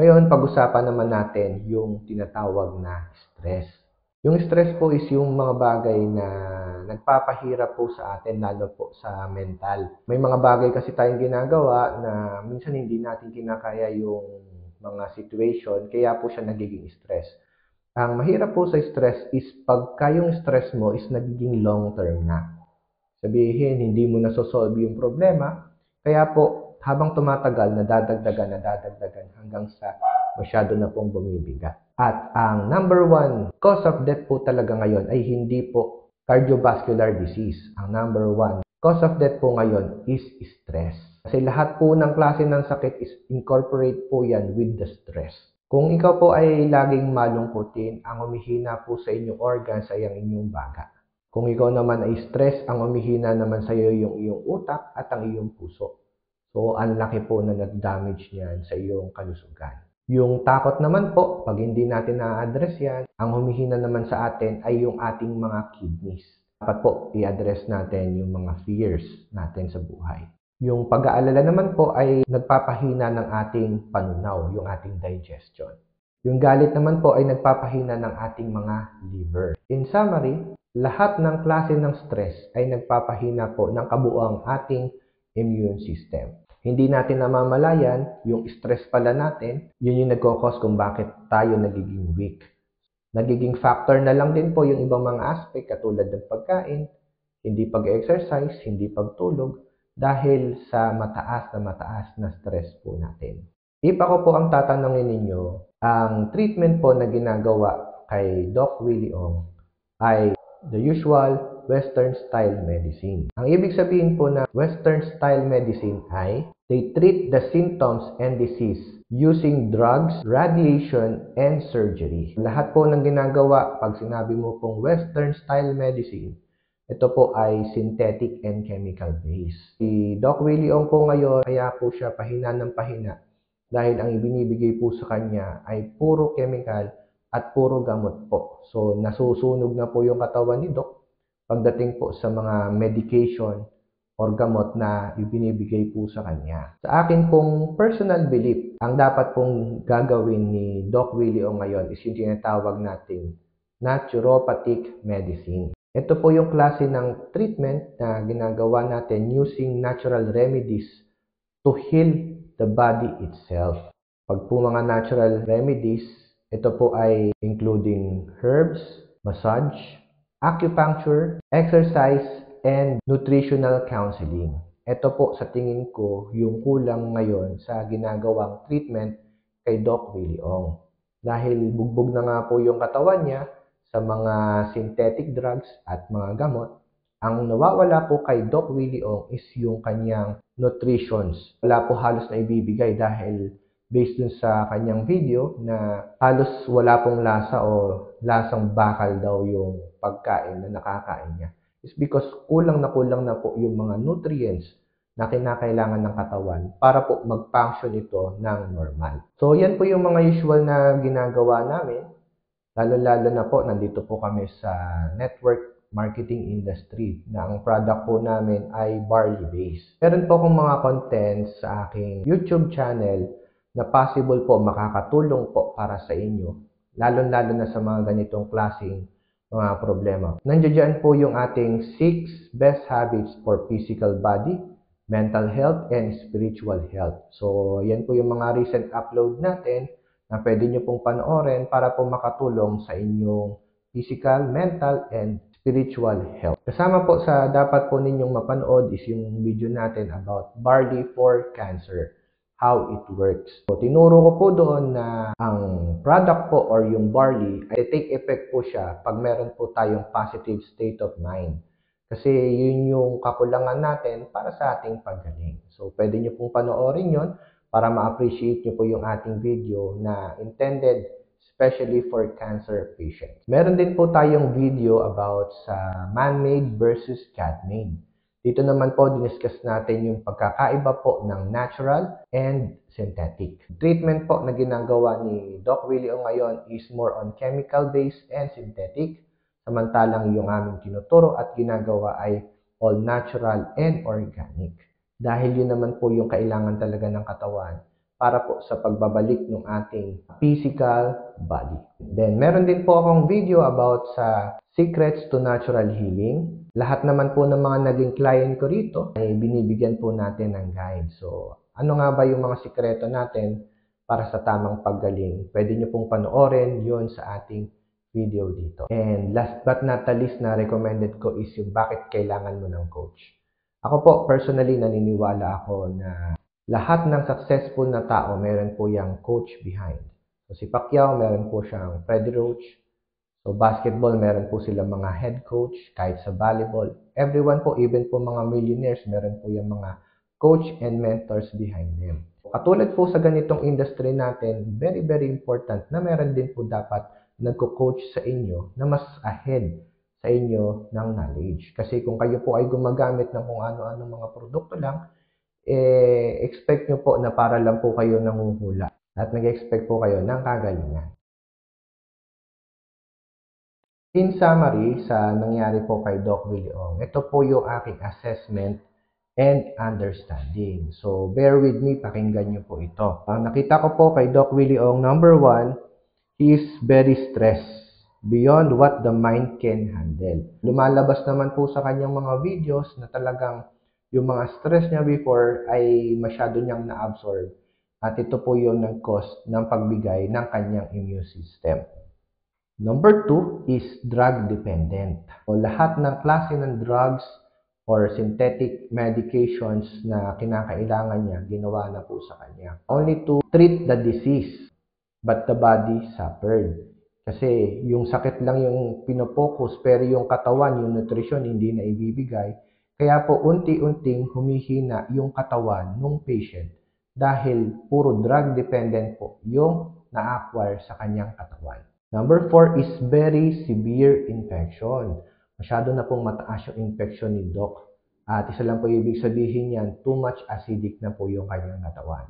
Ngayon, pag-usapan naman natin yung tinatawag na stress. Yung stress po is yung mga bagay na nagpapahirap po sa atin, lalo po sa mental. May mga bagay kasi tayong ginagawa na minsan hindi natin kinakaya yung mga situation, kaya po siya nagiging stress. Ang mahirap po sa stress is pagka yung stress mo is nagiging long term na. Sabihin, hindi mo nasosolve yung problema, kaya po habang tumatagal, nadadagdagan hanggang sa masyado na pong bumibigat. At ang number one cause of death po talaga ngayon ay hindi po cardiovascular disease. Ang number one cause of death po ngayon is stress. Kasi lahat po ng klase ng sakit is incorporate po yan with the stress. Kung ikaw po ay laging malungkutin, ang humihina po sa inyong organs ay ang inyong baga. Kung ikaw naman ay stress, ang humihina naman sa iyo yung iyong utak at ang iyong puso. So, ang laki po na nag-damage niyan sa iyong kalusugan. Yung takot naman po, pag hindi natin na-address yan, ang humihina naman sa atin ay yung ating mga kidneys. Dapat po i-address natin yung mga fears natin sa buhay. Yung pag-aalala naman po ay nagpapahina ng ating panunaw, yung ating digestion. Yung galit naman po ay nagpapahina ng ating mga liver. In summary, lahat ng klase ng stress ay nagpapahina po ng kabuuang ating immune system. Hindi natin namamalayan, yung stress pala natin, yun yung nagkakos kung bakit tayo nagiging weak. Nagiging factor na lang din po yung ibang mga aspect katulad ng pagkain, hindi pag-exercise, hindi pagtulog, dahil sa mataas na stress po natin. If ako po ang tatanungin ninyo, ang treatment po na ginagawa kay Doc Willie Ong ay the usual Western style medicine. Ang ibig sabihin po na Western style medicine ay they treat the symptoms and disease using drugs, radiation, and surgery. Lahat po ng ginagawa pag sinabi mo pong Western style medicine, ito po ay synthetic and chemical based. Si Doc Willie Ong po ngayon, kaya po siya pahina ng pahina dahil ang ibinibigay po sa kanya ay puro chemical at puro gamot po. So, nasusunog na po yung katawan ni Doc pagdating po sa mga medication or gamot na ibinibigay po sa kanya. Sa akin pong personal belief, ang dapat pong gagawin ni Doc Willie Ong ngayon is yung tinatawag nating naturopathic medicine. Ito po yung klase ng treatment na ginagawa natin using natural remedies to heal the body itself. Pag po mga natural remedies, ito po ay including herbs, massage, acupuncture, exercise, and nutritional counseling. Ito po sa tingin ko yung kulang ngayon sa ginagawang treatment kay Doc Willie Ong. Dahil bugbog na nga po yung katawan niya sa mga synthetic drugs at mga gamot, ang nawawala po kay Doc Willie Ong is yung kanyang nutritions. Wala po halos na ibibigay dahil based dun sa kanyang video na halos wala pong lasa o lasang bakal daw yung pagkain na nakakain niya. It's because kulang na po yung mga nutrients na kinakailangan ng katawan para po mag-function ito ng normal. So yan po yung mga usual na ginagawa namin. Lalo-lalo na po, nandito po kami sa network marketing industry na ang product po namin ay barley based. Meron po akong mga contents sa aking YouTube channel na possible po makakatulong po para sa inyo, lalo-lalo na sa mga ganitong klaseng mga problema. Nandiyan po yung ating 6 best habits for physical body, mental health, and spiritual health. So, yan po yung mga recent upload natin na pwede nyo pong panoorin para po makatulong sa inyong physical, mental, and spiritual health. Kasama po sa dapat po ninyong mapanood is yung video natin about barley for cancer, how it works. So, tinuro ko po doon na ang product po or yung barley ay take effect po siya pag meron po tayong positive state of mind. Kasi yun yung kakulangan natin para sa ating paggaling. So, pwede nyo pong panoorin yon para ma-appreciate nyo po yung ating video na intended especially for cancer patients. Meron din po tayong video about sa man-made versus cat-made. Dito naman po, diniscuss natin yung pagkakaiba po ng natural and synthetic. Treatment po na ginagawa ni Doc Willie Ong ngayon is more on chemical-based and synthetic. Samantalang yung aming tinuturo at ginagawa ay all natural and organic. Dahil yun naman po yung kailangan talaga ng katawan para po sa pagbabalik ng ating physical body. Then, meron din po akong video about sa secrets to natural healing. Lahat naman po ng mga naging client ko rito ay binibigyan po natin ng guide. So, ano nga ba yung mga sikreto natin para sa tamang paggaling? Pwede nyo pong panoorin yon sa ating video dito. And last but not the least na recommended ko is yung bakit kailangan mo ng coach. Ako po, personally, naniniwala ako na lahat ng successful na tao, meron po yung coach behind. So, si Pacquiao, meron po siyang Freddie Roach. So, basketball, meron po silang mga head coach. Kahit sa volleyball, everyone po, even po mga millionaires, meron po yung mga coach and mentors behind them. Katulad po sa ganitong industry natin, very, very important na meron din po dapat nagko-coach sa inyo na mas ahead sa inyo ng knowledge. Kasi kung kayo po ay gumagamit ng kung ano-ano mga produkto lang, expect nyo po na para lang po kayo nanguhula at nag-expect po kayo ng kagalingan. In summary, sa nangyari po kay Doc Willie Ong, ito po yung aking assessment and understanding. So, bear with me, pakinggan nyo po ito. Ang nakita ko po kay Doc Willie Ong, number 1, he is very stressed beyond what the mind can handle. Lumalabas naman po sa kanyang mga videos na talagang yung mga stress niya before ay masyado niyang na-absorb. At ito po yung nag-cause ng pagbigay ng kanyang immune system. Number 2 is drug dependent. O lahat ng klase ng drugs or synthetic medications na kinakailangan niya, ginawa na po sa kanya. Only to treat the disease, but the body suffered. Kasi yung sakit lang yung pinopokus, pero yung katawan, yung nutrition, hindi na ibibigay. Kaya po unti-unting humihina yung katawan ng patient dahil puro drug dependent po yung na-acquire sa kanyang katawan. Number 4 is very severe infection. Masyado na pong mataas yung infection ni Doc. At isa lang po ibig sabihin yan, too much acidic na po yung kanyang katawan.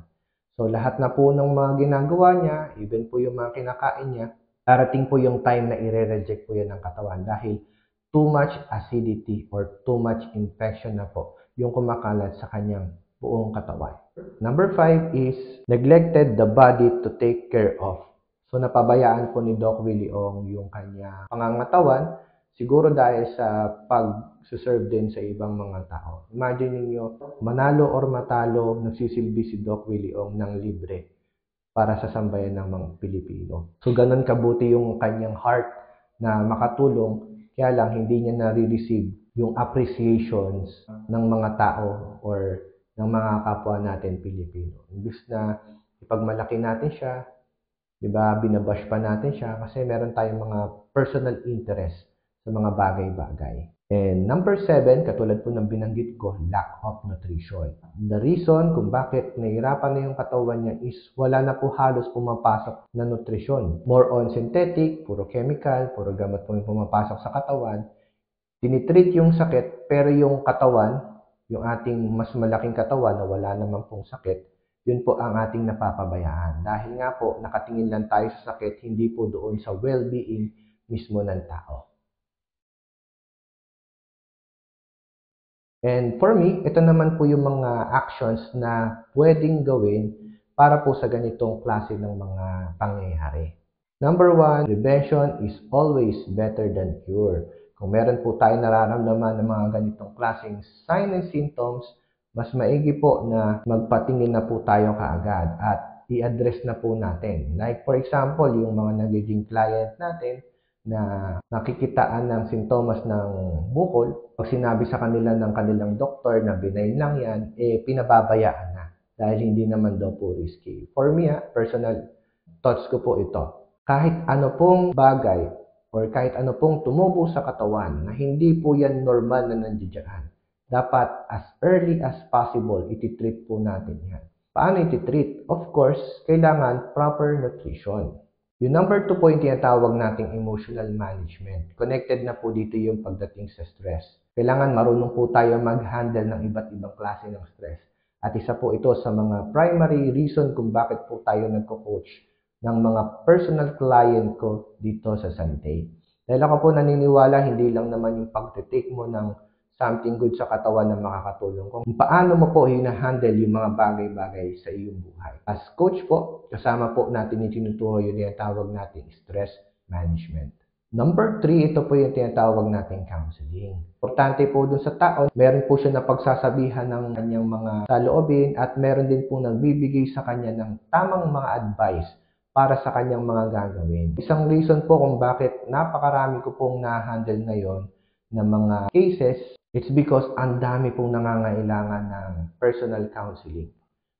So lahat na po ng mga ginagawa niya, even po yung mga kinakain niya, darating po yung time na i-reject po yan ng katawan dahil too much acidity or too much infection na po yung kumakalat sa kanyang buong katawan. Number 5 is neglected the body to take care of. So napabayaan po ni Doc Willie Ong yung kanya pangangatawan siguro dahil sa pag-serve din sa ibang mga tao. Imagine niyo manalo or matalo, nagsisilbi si Doc Willie Ong ng libre para sa sambayan ng mga Pilipino. So ganun kabuti yung kanyang heart na makatulong. Kaya lang, hindi niya nare-receive yung appreciations ng mga tao or ng mga kapwa natin Pilipino. Imbis na ipagmalaki natin siya, di ba, binabash pa natin siya kasi meron tayong mga personal interest sa mga bagay-bagay. And number 7, katulad po ng binanggit ko, lack of nutrition. The reason kung bakit nahihirapan na yung katawan niya is wala na po halos pumapasok na nutrition. More on synthetic, puro chemical, puro gamot po yung pumapasok sa katawan. Tinitreat yung sakit, pero yung katawan, yung ating mas malaking katawan na wala naman pong sakit, yun po ang ating napapabayaan. Dahil nga po, nakatingin lang tayo sa sakit, hindi po doon sa well-being mismo ng tao. And for me, ito naman po yung mga actions na pwedeng gawin para po sa ganitong klase ng mga pangyayari. Number 1, prevention is always better than cure. Kung meron po tayo nararamdaman ng mga ganitong klaseng signs and symptoms, mas maigi po na magpatingin na po tayo kaagad at i-address na po natin. Like for example, yung mga nagiging client natin na nakikitaan ng sintomas ng bukol, pag sinabi sa kanila ng kanilang doktor na benign lang yan, pinababayaan na dahil hindi naman daw po risky. For me, personal thoughts ko po ito. Kahit ano pong bagay or kahit ano pong tumubo sa katawan na hindi po yan normal na nandiyan, dapat as early as possible ititreat po natin yan. Paano ititreat? Of course, kailangan proper nutrition. Yung number 2 po yung tinatawag nating emotional management. Connected na po dito yung pagdating sa stress. Kailangan marunong po tayo mag-handle ng iba't ibang klase ng stress. At isa po ito sa mga primary reason kung bakit po tayo nagko-coach ng mga personal client ko dito sa Sante. Dahil ako po naniniwala, hindi lang naman yung pag-take mo ng something good sa katawan na makakatulong kung paano mo po hina-handle yung mga bagay-bagay sa iyong buhay. As coach po, kasama po natin yung tinuturo yung tinatawag nating stress management. Number 3, ito po yung tinatawag nating counseling. Importante po dun sa tao, meron po siya na pagsasabihan ng kanyang mga saloobin at meron din po nagbibigay sa kanya ng tamang mga advice para sa kanyang mga gagawin. Isang reason po kung bakit napakarami ko pong na-handle ngayon na mga cases, it's because ang dami pong nangangailangan ng personal counseling.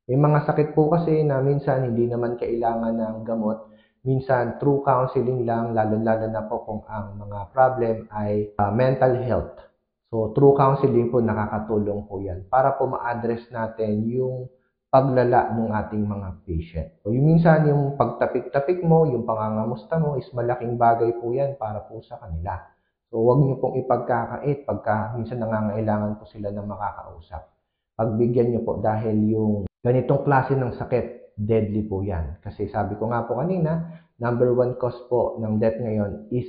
May mga sakit po kasi na minsan hindi naman kailangan ng gamot. Minsan, through counseling lang, lalo-lalo na po kung ang mga problem ay mental health. So, through counseling po, nakakatulong po yan para po ma-address natin yung paglala ng ating mga patient. So, yung minsan, yung pagtapik-tapik mo, yung pangangamusta mo, is malaking bagay po yan para po sa kanila. So, huwag niyo pong ipagkakait pagka minsan nangangailangan po sila ng makakausap. Pagbigyan niyo po dahil yung ganitong klase ng sakit, deadly po yan. Kasi sabi ko nga po kanina, number 1 cause po ng death ngayon is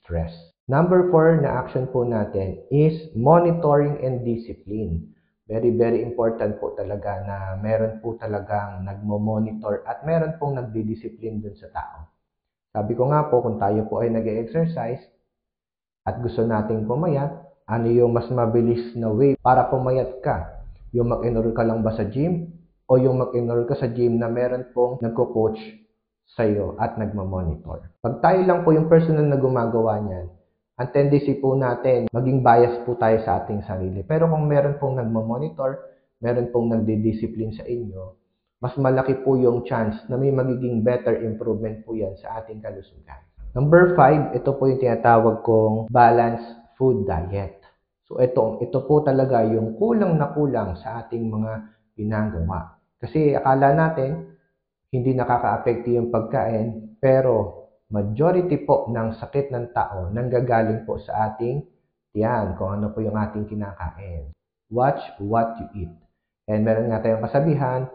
stress. Number 4 na action po natin is monitoring and discipline. Very, very important po talaga na meron po talagang nagmo-monitor at meron pong nagdi-discipline dun sa tao. Sabi ko nga po, kung tayo po ay nag-exercise at gusto nating pumayat, ano yung mas mabilis na way para pumayat ka? Yung mag-enroll ka lang ba sa gym? O yung mag-enroll ka sa gym na meron pong nagko-coach sa'yo at nagmamonitor. Pag tayo lang po yung personal na gumagawa niyan, ang tendency po natin, maging bias po tayo sa ating sarili. Pero kung meron pong nagmamonitor, meron pong nagdi-discipline sa inyo, mas malaki po yung chance na may magiging better improvement po yan sa ating kalusugan. Number 5, ito po yung tinatawag kong balanced food diet. So ito po talaga yung kulang na kulang sa ating mga ginagawa. Kasi akala natin, hindi nakaka-apekto yung pagkain, pero majority po ng sakit ng tao nanggagaling po sa ating tiyan, kung ano po yung ating kinakain. Watch what you eat. And meron nga tayong kasabihan,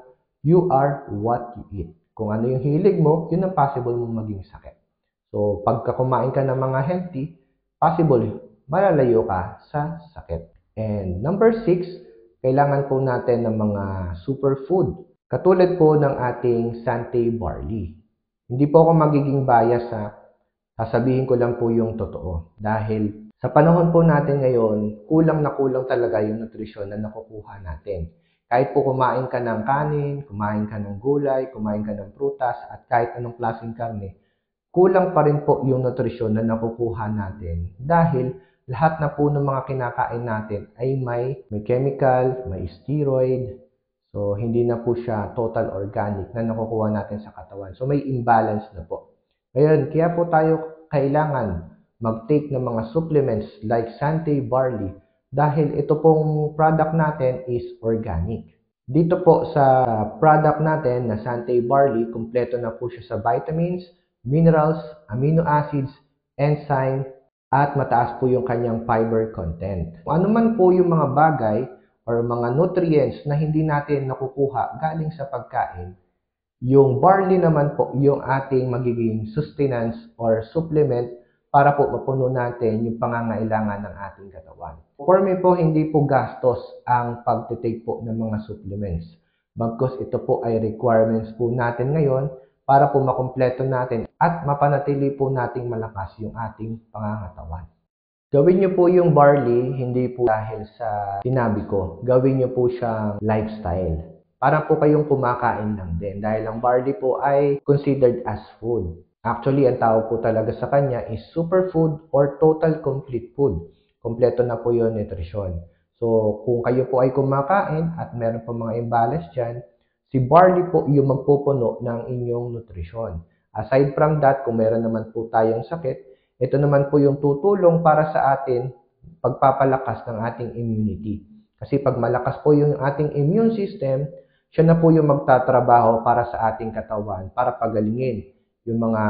you are what you eat. Kung ano yung hilig mo, yun ang possible mong maging sakit. So, pagka kumain ka ng mga healthy, possible, malalayo ka sa sakit. And number 6, kailangan po natin ng mga superfood. Katulad po ng ating Sante barley. Hindi po ako magiging bias sa sasabihin ko lang po yung totoo. Dahil sa panahon po natin ngayon, kulang na kulang talaga yung nutrisyon na nakukuha natin. Kahit po kumain ka ng kanin, kumain ka ng gulay, kumain ka ng prutas, at kahit anong klaseng karne, kulang pa rin po yung nutrisyon na nakukuha natin. Dahil lahat na po ng mga kinakain natin ay may chemical, may steroid. So, hindi na po siya total organic na nakukuha natin sa katawan. So, may imbalance na po. Ngayon, kaya po tayo kailangan mag-take ng mga supplements like Sante barley dahil ito pong product natin is organic. Dito po sa product natin na Sante barley, kumpleto na po siya sa vitamins, minerals, amino acids, enzyme, at mataas po yung kanyang fiber content. Kung ano man po yung mga bagay or mga nutrients na hindi natin nakukuha galing sa pagkain, yung barley naman po yung ating magiging sustenance or supplement para po mapuno natin yung pangangailangan ng ating katawan. For me po, hindi po gastos ang pagtitake po ng mga supplements. Bagkus ito po ay requirements po natin ngayon para po makumpleto natin at mapanatili po nating malakas yung ating pangangatawan. Gawin niyo po yung barley, hindi po dahil sa sinabi ko. Gawin niyo po siyang lifestyle. Para po kayong kumakain lang din. Dahil ang barley po ay considered as food. Actually, ang tawag po talaga sa kanya is superfood or total complete food. Kompleto na po yung nutrition. So, kung kayo po ay kumakain at meron po mga imbalance dyan, si barley po yung magpupuno ng inyong nutrisyon. Aside from that, kung meron naman po tayong sakit, ito naman po yung tutulong para sa atin pagpapalakas ng ating immunity. Kasi pag malakas po yung ating immune system, siya na po yung magtatrabaho para sa ating katawan, para pagalingin yung mga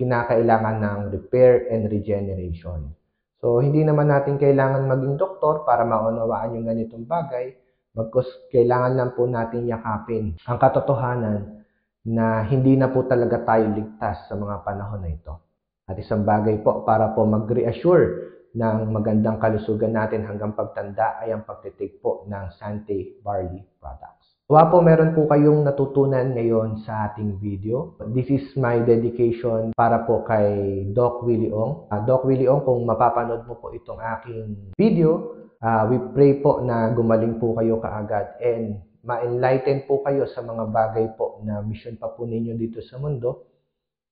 kinakailangan ng repair and regeneration. So, hindi naman natin kailangan maging doktor para maunawaan yung ganitong bagay, bagkus kailangan lang po natin yakapin ang katotohanan na hindi na po talaga tayo ligtas sa mga panahon na ito. At isang bagay po para po mag-reassure ng magandang kalusugan natin hanggang pagtanda ay ang pagtitake po ng Sante Barley Products. Nawa po meron po kayong natutunan ngayon sa ating video. This is my dedication para po kay Doc Willie Ong. Doc Willie Ong, kung mapapanood mo po itong aking video, we pray po na gumaling po kayo kaagad and ma-enlighten po kayo sa mga bagay po na mission pa po ninyo dito sa mundo.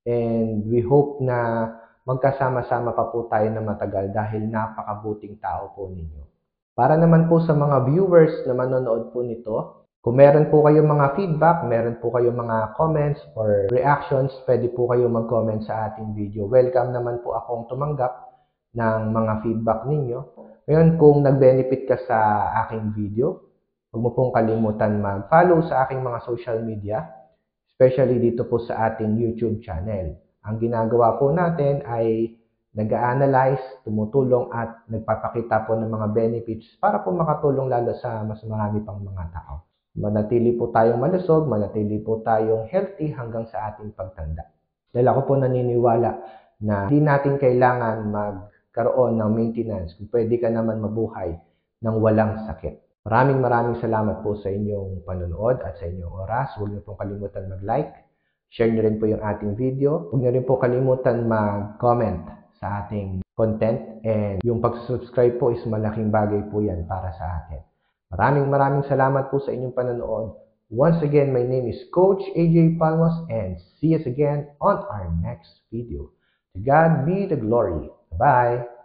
And we hope na magkasama-sama pa po tayo na matagal dahil napakabuting tao po ninyo. Para naman po sa mga viewers na manonood po nito, kung meron po kayong mga feedback, meron po kayong mga comments or reactions, pwede po kayo mag-comment sa ating video. Welcome naman po akong tumanggap ng mga feedback ninyo. Ngayon, kung nag-benefit ka sa aking video, huwag mo pong kalimutan mag-follow sa aking mga social media, especially dito po sa ating YouTube channel. Ang ginagawa po natin ay nag-a-analyze, tumutulong at nagpapakita po ng mga benefits para po makatulong lalo sa mas marami pang mga tao. Manatili po tayong malusog, manatili po tayong healthy hanggang sa ating pagtanda. Dahil ako po naniniwala na hindi natin kailangan magkaroon ng maintenance kung pwede ka naman mabuhay ng walang sakit. Maraming salamat po sa inyong panonood at sa inyong oras. Huwag niyo pong kalimutan mag-like. Share niyo rin po yung ating video. Huwag niyo rin po kalimutan mag-comment sa ating content. And yung pag-subscribe po is malaking bagay po yan para sa atin. Maraming salamat po sa inyong panonood. Once again, my name is Coach AJ Palmos and see us again on our next video. To God be the glory. Bye!